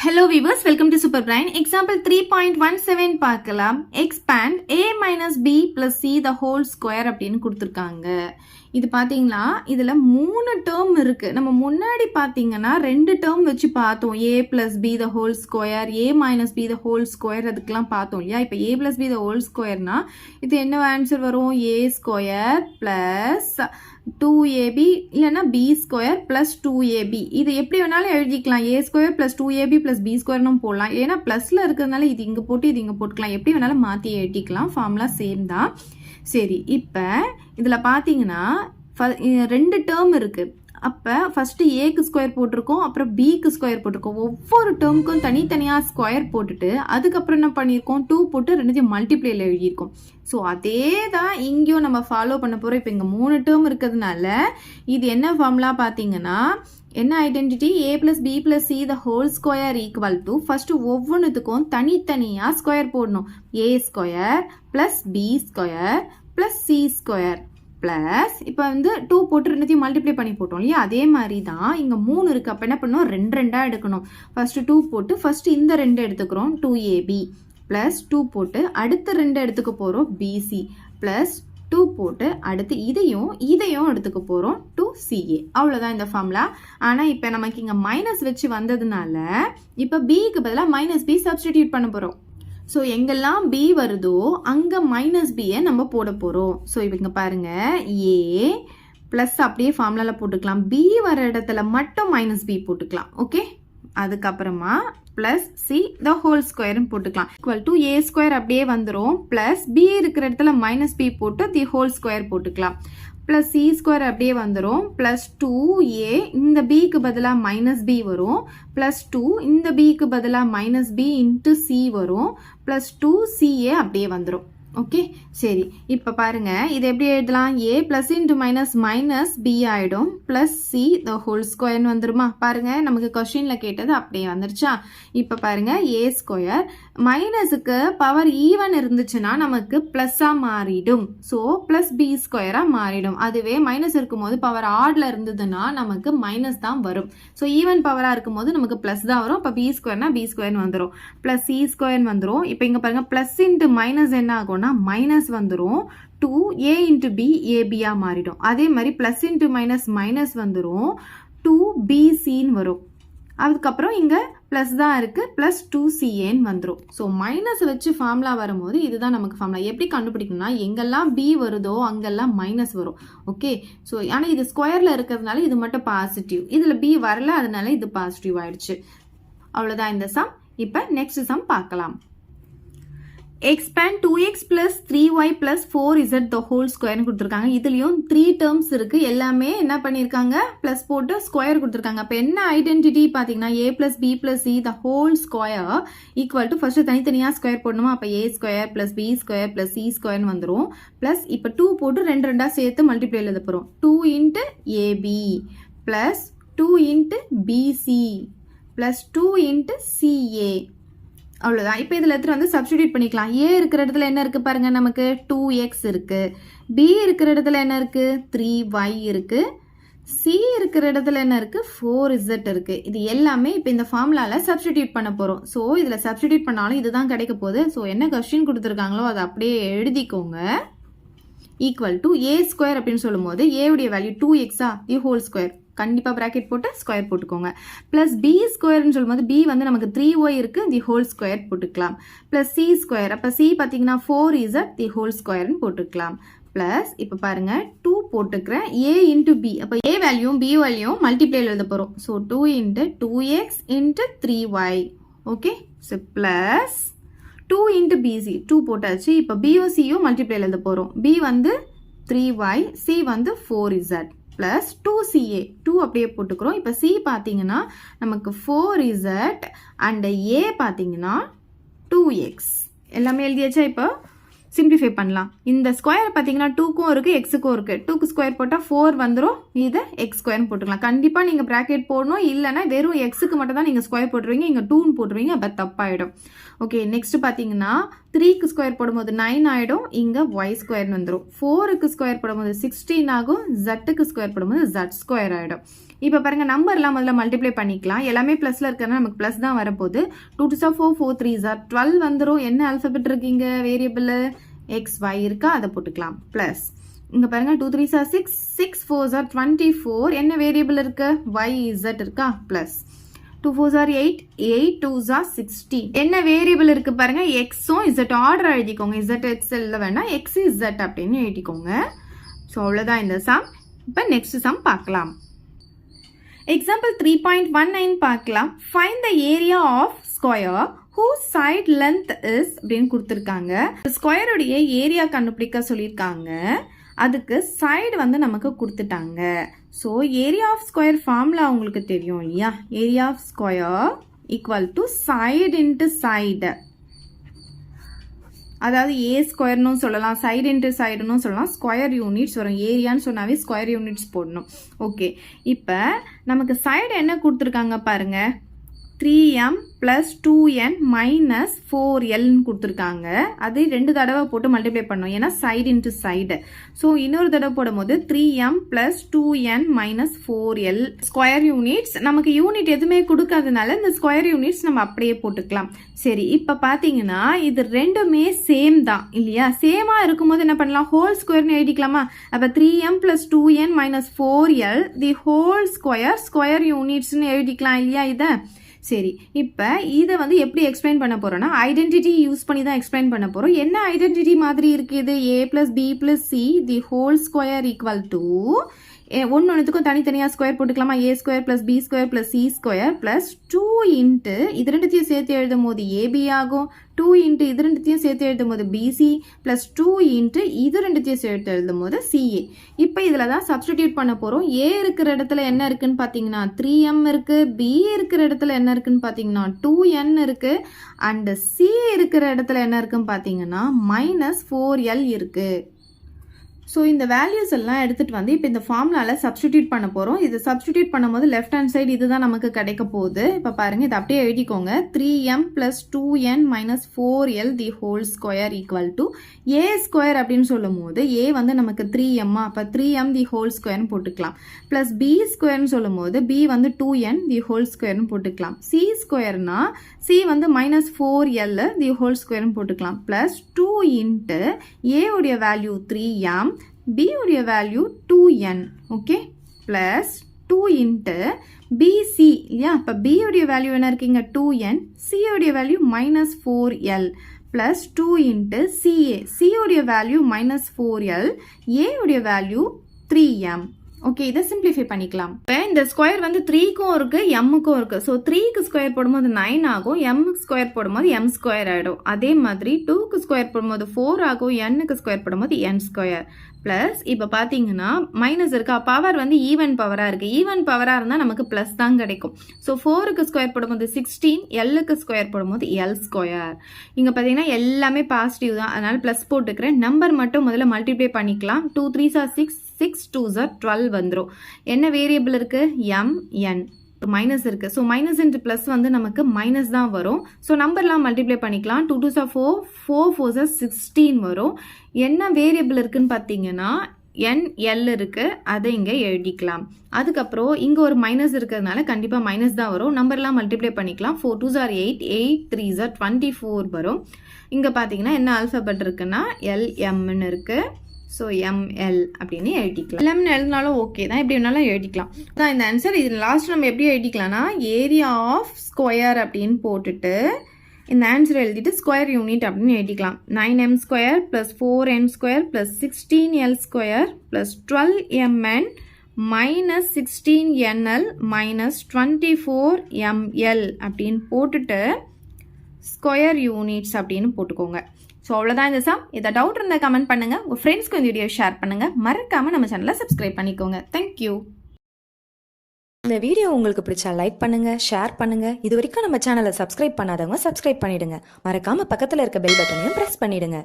Hello viewers, welcome to Super Brain. Example 3.17 பார்க்கலாம். Expand a minus b plus c the whole square அப்படின்னு கொடுத்துருக்காங்க. இது பார்த்தீங்களா இதில் 3 டேர்ம் இருக்கு. நம்ம முன்னாடி பார்த்தீங்கன்னா 2 டேர்ம் வச்சு பார்த்தோம். a plus b the whole square, a minus b the whole square அதுக்கெல்லாம் பார்த்தோம் இல்லையா. இப்போ a plus b the whole squareனா இது என்ன ஆன்சர் வரும்? a square plus 2ab இல்லைன்னா b square plus 2ab. இது எப்படி வேணாலும் எழுதிக்கலாம். a square plus 2ab plus b squareனும் போடலாம். ஏன்னா ப்ளஸில் இருக்கிறதுனால இது இங்கே போட்டு இது இங்கே போட்டுக்கலாம். எப்படி வேணாலும் மாற்றி எழுதிக்கலாம். ஃபார்முலா சேம் தான். சரி, இப்போ இதில் பார்த்தீங்கன்னா 2 டேர்ம் இருக்குது. அப்போ ஃபஸ்ட்டு ஏக்கு ஸ்கொயர் போட்டிருக்கோம், அப்புறம் பிக்கு ஸ்கொயர் போட்டிருக்கோம். ஒவ்வொரு டேர்முக்கும் தனித்தனியாக ஸ்கொயர் போட்டுட்டு அதுக்கப்புறம் என்ன பண்ணியிருக்கோம்? 2 போட்டு 2 மல்டிப்ளேயில் எழுதியிருக்கோம். ஸோ அதே தான் இங்கேயும் நம்ம ஃபாலோ பண்ண போகிறோம். இப்போ இங்கே 3 டேர்ம் இருக்கிறதுனால இது என்ன ஃபார்முலா பார்த்தீங்கன்னா என்ன identity? a plus b plus c the whole square equal to first ஒவ்வொன்றுத்துக்கும் தனித்தனியாக ஸ்கொயர் போடணும். a square plus b square plus c square plus இப்போ வந்து 2 போட்டு 2 மல்டிப்ளை பண்ணி போட்டோம் இல்லையா. அதே மாதிரி தான் இங்கே 3 இருக்குது. அப்போ என்ன பண்ணணும்? 2 எடுக்கணும். ஃபஸ்ட்டு 2 போட்டு ஃபஸ்ட்டு இந்த 2 எடுத்துக்கிறோம் 2ab ப்ளஸ் 2 போட்டு அடுத்த 2 எடுத்துக்க போகிறோம் bc ப்ளஸ் 2 போட்டு அடுத்து இதையும் எடுத்துக்க போகிறோம் 2ca. அவ்வளோதான் இந்த ஃபார்முலா. ஆனால் இப்போ நமக்கு இங்கே மைனஸ் வச்சு வந்ததுனால இப்போ பிக்கு பதிலாக மைனஸ் பி சப்ஸ்டிடியூட் பண்ண போகிறோம். ஸோ எங்கெல்லாம் b வருதோ அங்கே மைனஸ் பியை நம்ம போட போகிறோம். ஸோ இப்போ இங்கே பாருங்கள், a ப்ளஸ் அப்படியே ஃபார்முலாவில் போட்டுக்கலாம். b வர இடத்துல மட்டும் மைனஸ் b போட்டுக்கலாம். ஓகே, அதுக்கப்புறமா ப்ளஸ் சி த ஹோல் ஸ்கொயர்னு போட்டுக்கலாம். ஈக்குவல் டு a ஸ்கொயர் அப்படியே வந்துடும். ப்ளஸ் b இருக்கிற இடத்துல மைனஸ் b போட்டு தி ஹோல் ஸ்கொயர் போட்டுக்கலாம். ப்ளஸ் சி ஸ்கொயர் அப்படியே வந்துடும். ப்ளஸ் 2a இந்த பிக்கு பதிலாக மைனஸ் b வரும். ப்ளஸ் 2 இந்த பிக்கு பதிலாக மைனஸ் b இன்ட்டு சி வரும். ப்ளஸ் 2ca அப்படியே வந்துடும். ஓகே, சரி, இப்போ பாருங்க இது எப்படி எழுதலாம்? a plus into minus minus b ஆகிடும். ப்ளஸ் சி த ஹோல் ஸ்கொயர்னு வந்துருமா? பாருங்க நமக்கு கொஸ்டினில் கேட்டது அப்படியே வந்துருச்சா? இப்போ பாருங்க a ஸ்கொயர் மைனஸுக்கு பவர் ஈவன் இருந்துச்சுன்னா நமக்கு ப்ளஸ்ஸாக மாறிடும். ஸோ ப்ளஸ் b ஸ்கொயராக மாறிடும். அதுவே மைனஸ் இருக்கும்போது பவர் ஆட்ல இருந்ததுன்னா நமக்கு மைனஸ் தான் வரும். ஸோ ஈவன் பவராக இருக்கும்போது நமக்கு ப்ளஸ் தான் வரும். இப்போ b ஸ்கொயர்னா b ஸ்கொயர்னு வந்துடும். ப்ளஸ் சி ஸ்கொயர்னு வந்துடும். இப்போ இங்கே பாருங்க ப்ளஸ் இன்ட்டு மைனஸ் என்ன ஆகும்? மைனஸ் வந்துரும். 2a into b ab மாறிடும். அதே மாதிரி பிளஸ் இன்ட்டு மைனஸ் மைனஸ் வந்துரும். 2bc வரும். அதுக்கப்புறம் இங்க பிளஸ் தான் இருக்கு. பிளஸ் 2ca வந்துரும். ஸோ மைனஸ் வச்சு ஃபார்முலா வரும்போது இதுதான் நமக்கு ஃபார்முலா. எப்படி கண்டுபிடிக்கணும்னா எங்கெல்லாம் b வருதோ அங்கெல்லாம் மைனஸ் வரும். ஓகே, ஸோ ஆனால் இது ஸ்கொயர்ல இருக்கிறதுனால இது மட்டும் பாசிட்டிவ். இதுல b வரல, அதனால இது பாசிட்டிவ் ஆயிடுச்சு. அவ்வளோதான் இந்த சம். இப்போ நெக்ஸ்ட் சம் பார்க்கலாம். expand 2x plus 3y plus 4z the whole square கொடுத்துருக்காங்க. இதுலயும் 3 terms இருக்கு. எல்லாமே என்ன பண்ணியிருக்காங்க? பிளஸ் போட்டு ஸ்கொயர் கொடுத்துருக்காங்க. அப்போ என்ன ஐடென்டிட்டி பார்த்தீங்கன்னா a plus b plus c the whole square equal to first தனித்தனியாக ஸ்கொயர் போடணுமா? அப்போ a square plus b square plus c ஸ்கொயர்னு வந்துடும். பிளஸ் இப்போ 2 போட்டு 2 சேர்த்து மல்டிப்ளை எழுத போகிறோம். 2 into ab plus 2 into bc plus 2 into ca. அவ்வளோதான். இப்போ இதில் எடுத்துகிட்டு வந்து சப்ஸ்டிடியூட் பண்ணிக்கலாம். a இருக்கிற இடத்துல என்ன இருக்குது பாருங்க, நமக்கு 2x இருக்குது. b இருக்கிற இடத்துல என்ன இருக்குது? 3y இருக்குது. c இருக்கிற இடத்துல என்ன இருக்குது? 4z இருக்குது. இது எல்லாமே இப்போ இந்த ஃபார்முலாவில் சப்ஸ்டிடியூட் பண்ண போகிறோம். ஸோ இதில் சப்ஸ்டிடியூட் பண்ணாலும் இதுதான் கிடைக்க போகுது. ஸோ என்ன கொஸ்டின் கொடுத்துருக்காங்களோ அதை அப்படியே எழுதிக்கோங்க. ஈக்குவல் டு a ஸ்கொயர் அப்படின்னு சொல்லும்போது a உடைய வேல்யூ 2x தி ஹோல் ஸ்கொயர். கண்டிப்பாக ப்ராக்கெட் போட்டு ஸ்கொயர் போட்டுக்கோங்க. ப்ளஸ் பி ஸ்கொயர்னு சொல்லும்போது பி வந்து நமக்கு 3y இருக்குது, தி ஹோல் ஸ்கொயர் போட்டுக்கலாம். ப்ளஸ் சி ஸ்கொயர், அப்போ சி பார்த்தீங்கன்னா 4z தி ஹோல் ஸ்கொயர்னு போட்டுக்கலாம். ப்ளஸ் இப்போ பாருங்க 2 போட்டுக்கிறேன் a இன்ட்டு பி. அப்போ a வேல்யூம் b வேல்யூம் மல்டிப்ளேயில் எழுத போகிறோம். So 2 into 2x into 3y. Okay, so plus 2 into BC 2 போட்டாச்சு. இப்போ பியும் சியும் மல்டிப்ளேயில் எழுத போகிறோம். b வந்து 3y, c வந்து 4z ப்ளஸ் 2ca 2 அப்படியே போட்டுக்கிறோம். இப்போ c பார்த்தீங்கன்னா நமக்கு 4z அண்ட் a பார்த்தீங்கன்னா 2x. எல்லாமே எழுதியாச்சா? இப்போ சிம்பிளிஃபை பண்ணலாம். இந்த ஸ்கொயர் பார்த்தீங்கன்னா 2க்கும் இருக்குது, எக்ஸுக்கும் இருக்குது. 2க்கு ஸ்கொயர் போட்டால் 4 வந்துடும். இதை எக்ஸ் ஸ்கொயர்னு போட்டுக்கலாம். கண்டிப்பாக நீங்கள் ப்ராக்கெட் போடணும். இல்லைனா வெறும் எக்ஸுக்கு மட்டும் தான் நீங்கள் ஸ்கொயர் போட்டுருவீங்க. இங்கே 2ன்னு போட்டுருவீங்க. அப்போ தப்பாயிடும். ஓகே, நெக்ஸ்ட் பார்த்தீங்கன்னா 3க்கு ஸ்கொயர் போடும்போது 9 ஆகிடும். இங்கே ஒய் ஸ்கொயர்னு வந்துடும். 4க்கு ஸ்கொயர் போடும்போது 16 ஆகும். ஜட்டுக்கு ஸ்கொயர் போடும்போது ஜட் ஸ்கொயர் ஆகிடும். இப்போ பாருங்கள் நம்பர்லாம் முதல்ல மல்டிப்ளை பண்ணிக்கலாம். எல்லாமே ப்ளஸில் இருக்கிறதுனா நமக்கு ப்ளஸ் தான் வரப்போகுது. 2 2 4 4 3 12 வந்துடும். என்ன ஆல்ஃபபெட் இருக்கீங்க வேரியபிள் XY இருக்கா, அதை போட்டுக்கலாம். ப்ளஸ் இங்கே பாருங்கள் 2 3 6 6 4 24 என்ன வேரியபிள் இருக்கு YZ இருக்கா, ப்ளஸ் 2 4 8 8 2 16 என்ன வேரியபிள் இருக்கு பாருங்க எக்ஸும் Z ஆர்டர் எழுதிக்கோங்க. ZX இல்லை வேணா XZ அப்படின்னு எழுதிக்கோங்க. ஸோ அவ்வளோதான் இந்த சம். இப்போ நெக்ஸ்ட் சம் பார்க்கலாம். எக்ஸாம்பிள் 3.19 பார்க்கலாம். Find the area of square whose side length is அப்படின்னு கொடுத்துருக்காங்க. ஸ்கொயருடைய ஏரியா கண்டுபிடிக்க சொல்லியிருக்காங்க. அதுக்கு சைடு வந்து நமக்கு கொடுத்துட்டாங்க. So area of square formula உங்களுக்கு தெரியும் இல்லையா, area of square equal to side into side, அதாவது ஏ ஸ்கொயர்னும் சொல்லலாம், சைடு இன்ட்டு சைடுன்னு சொல்லலாம். ஸ்கொயர் யூனிட்ஸ் வரும். ஏரியான்னு சொன்னாவே ஸ்கொயர் யூனிட்ஸ் போடணும். ஓகே, இப்போ நமக்கு சைடு என்ன கொடுத்துருக்காங்க பாருங்க, 3m + 2n - 4l கொடுத்துருக்காங்க. அது 2 தடவை போட்டு மல்டிப்ளை பண்ணோம், ஏன்னா சைடு இன்ட்டு சைடு. ஸோ இன்னொரு தடவை போடும்போது 3m + 2n - 4l square units. நமக்கு யூனிட் எதுவுமே கொடுக்காதனால இந்த ஸ்கொயர் யூனிட்ஸ் நம்ம அப்படியே போட்டுக்கலாம். சரி, இப்போ பார்த்தீங்கன்னா இது ரெண்டுமே சேம் தான் இல்லையா. சேமாக இருக்கும்போது என்ன பண்ணலாம், ஹோல் ஸ்கொயர்னு எழுதிக்கலாமா. அப்போ 3m + 2n - 4l தி ஹோல் ஸ்கொயர் யூனிட்ஸ்னு எழுதிக்கலாம் இல்லையா இதை. சரி, இப்போ இதை வந்து எப்படி எக்ஸ்பிளைன் பண்ண போகிறோன்னா ஐடென்டிட்டி யூஸ் பண்ணி தான் எக்ஸ்பிளைன் பண்ண போகிறோம். என்ன ஐடென்டிட்டி மாதிரி இருக்குது, a + b + c the whole square equal to ஒன்றுத்துக்கும் தனித்தனியாக ஸ்கொயர் போட்டுக்கலாமா, a² + b² + c² plus 2 into இது ரெண்டுத்தையும் சேர்த்து எழுதும் போது ab ஆகும், 2 இன்ட்டு இது ரெண்டுத்தையும் சேர்த்து எழுதும் போது bc ப்ளஸ் 2 இன்ட்டு இது ரெண்டுத்தையும் சேர்த்து எழுதும் போது ca. இப்போ இதில் தான் சப்ஸ்டிடியூட் பண்ண போகிறோம். a இருக்கிற இடத்துல என்ன இருக்குன்னு பார்த்தீங்கன்னா 3m இருக்குது, b இருக்கிற இடத்துல என்ன இருக்குன்னு பார்த்தீங்கன்னா 2n இருக்குது, அண்டு c இருக்கிற இடத்துல என்ன இருக்குன்னு பார்த்தீங்கன்னா -4l இருக்குது. ஸோ இந்த வேல்யூஸ் எல்லாம் எடுத்துகிட்டு வந்து இப்போ இந்த ஃபார்முலாவில் சப்ஸ்டிடியூட் பண்ண போகிறோம். இது சப்ஸ்டிடியூட் பண்ணும்போது லெஃப்ட் ஹேண்ட் சைடு இதுதான் நமக்கு கிடைக்க போகுது. இப்போ பாருங்கள், இதை அப்படியே எழுதிக்கோங்க. 3m + 2n - 4l the whole square equal to a² அப்படின்னு சொல்லும் போது a வந்து நமக்கு 3m, அப்போ 3m தி ஹோல் ஸ்கொயர்னு போட்டுக்கலாம். ப்ளஸ் b² சொல்லும் போது b வந்து 2n தி ஹோல் ஸ்கொயர்னு போட்டுக்கலாம். c²னா c வந்து -4l தி ஹோல் ஸ்கொயர்னு போட்டுக்கலாம். ப்ளஸ் 2 இன்ட்டு a உடைய வேல்யூ 3m, b உடைய value 2n. Okay, plus 2 into bc இல்லையா. இப்போ b உடைய வேல்யூ என்ன இருக்கீங்க 2n, c உடைய value -4l plus 2 into ca, c உடைய வேல்யூ -4l, a உடைய வேல்யூ 3m. ஓகே, இதை சிம்பிளிஃபை பண்ணிக்கலாம். இப்போ இந்த ஸ்கொயர் வந்து 3க்கும் இருக்குது எம்முக்கும் இருக்குது. ஸோ 3க்கு ஸ்கொயர் போடும்போது 9 ஆகும், எம்முக்கு ஸ்கொயர் போடும்போது m² ஆகிடும். அதே மாதிரி 2க்கு ஸ்கொயர் போடும்போது 4 ஆகும், n-க்கு ஸ்கொயர் போடும்போது n². ப்ளஸ் இப்போ பார்த்தீங்கன்னா மைனஸ் இருக்கா, பவர் வந்து ஈவன் பவராக இருக்குது. ஈவன் பவராக இருந்தால் நமக்கு ப்ளஸ் தான் கிடைக்கும். ஸோ 4க்கு ஸ்கொயர் போடும்போது 16, l-க்கு ஸ்கொயர் போடும்போது l². இங்கே பார்த்தீங்கன்னா எல்லாமே பாசிட்டிவ் தான், அதனால் ப்ளஸ் போட்டுக்கிறேன். நம்பர் மட்டும் முதல்ல மல்டிப்ளை பண்ணிக்கலாம். 2 3 6 6 2 12 வந்துடும். என்ன வேரியபிள் இருக்குது mn, மைனஸ் இருக்குது. ஸோ மைனஸ் இன்ட்டு ப்ளஸ் வந்து நமக்கு மைனஸ் தான் வரும். ஸோ நம்பர்லாம் மல்டிப்ளை பண்ணிக்கலாம். 2 2 4 4 4 16 வரும். என்ன வேரியபிள் இருக்குன்னு பார்த்தீங்கன்னா nl இருக்குது, அதை இங்கே எழுதிக்கலாம். அதுக்கப்புறம் இங்கே ஒரு மைனஸ் இருக்கிறதுனால கண்டிப்பாக மைனஸ் தான் வரும். நம்பர்லாம் மல்டிப்ளை பண்ணிக்கலாம். 4 2 8 8 3 24 வரும். இங்கே பார்த்தீங்கன்னா என்ன ஆல்ஃபபெட் இருக்குன்னா lmன்னு இருக்குது. ஸோ ml அப்படின்னு எழுதிக்கலாம். எல்லாமே எழுதினாலும் ஓகே தான், எப்படி வேணாலும் எழுதிக்கலாம் தான் இந்த ஆன்சர். இது லாஸ்ட் நம்ம எப்படி எழுதிக்கலாம்னா ஏரியா ஆஃப் ஸ்கொயர் அப்படின்னு போட்டுட்டு இந்த ஆன்சர் எழுதிட்டு ஸ்கொயர் யூனிட் அப்படின்னு எழுதிக்கலாம். 9m² + 4n² + 16l² + 12mn - 16nl - 24ml அப்படின்னு போட்டுட்டு ஸ்கொயர் யூனிட்ஸ் அப்படின்னு போட்டுக்கோங்க. ஸோ அவ்வளோதான் இந்த சம். இதை டவுட் இருந்தால் கமெண்ட் பண்ணுங்கள், உங்கள் ஃப்ரெண்ட்ஸ்க்கு இந்த வீடியோ ஷேர் பண்ணுங்கள், மறக்காமல் நம்ம சேனலை சப்ஸ்கிரைப் பண்ணிக்கோங்க. தேங்க்யூ. இந்த வீடியோ உங்களுக்கு பிடிச்சா லைக் பண்ணுங்க, ஷேர் பண்ணுங்க. இது வரைக்கும் நம்ம சேனலை சப்ஸ்கிரைப் பண்ணாதவங்க சப்ஸ்கிரைப் பண்ணிடுங்க. மறக்காம பக்கத்தில் இருக்க பெல் பட்டனையும் பிரஸ் பண்ணிடுங்க.